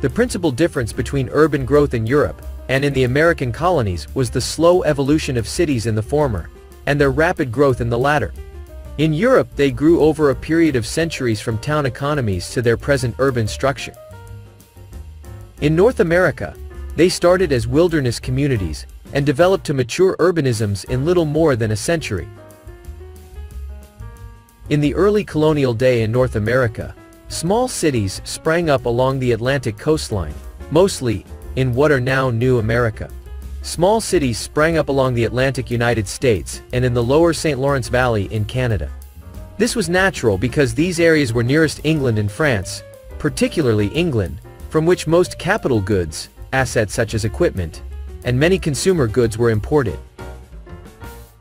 The principal difference between urban growth in Europe and in the American colonies was the slow evolution of cities in the former, and their rapid growth in the latter. In Europe, they grew over a period of centuries from town economies to their present urban structure. In North America, they started as wilderness communities and developed to mature urbanisms in little more than a century. In the early colonial day in North America, small cities sprang up along the Atlantic coastline, mostly in what are now New America. Small cities sprang up along the Atlantic United States and in the lower St. Lawrence Valley in Canada. This was natural because these areas were nearest England and France, particularly England, from which most capital goods, assets such as equipment, and many consumer goods were imported.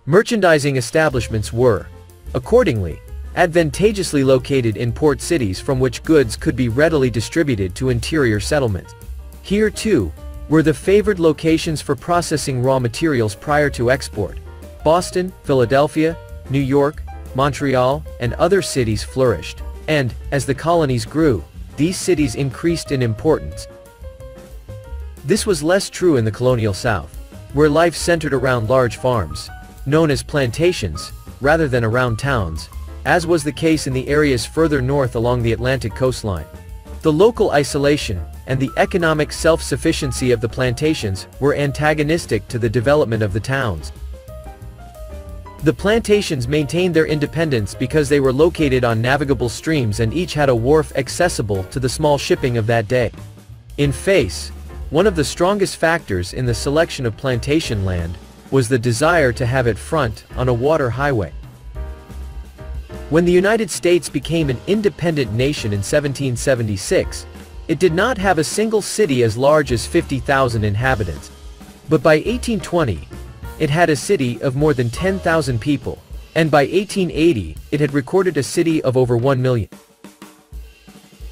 Merchandising establishments were, accordingly, advantageously located in port cities from which goods could be readily distributed to interior settlements. Here, too, were the favored locations for processing raw materials prior to export. Boston, Philadelphia, New York, Montreal, and other cities flourished, and, as the colonies grew, these cities increased in importance. This was less true in the colonial South, where life centered around large farms, known as plantations, rather than around towns, as was the case in the areas further north along the Atlantic coastline. The local isolation and the economic self-sufficiency of the plantations were antagonistic to the development of the towns. The plantations maintained their independence because they were located on navigable streams and each had a wharf accessible to the small shipping of that day. In face, one of the strongest factors in the selection of plantation land was the desire to have it front on a water highway. When the United States became an independent nation in 1776, it did not have a single city as large as 50,000 inhabitants. But by 1820, it had a city of more than 10,000 people, and by 1880, it had recorded a city of over 1 million.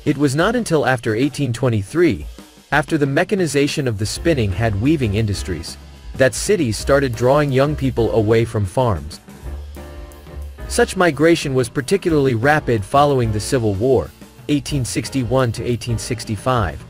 It was not until after 1823, after the mechanization of the spinning and weaving industries, that cities started drawing young people away from farms. Such migration was particularly rapid following the Civil War, 1861 to 1865,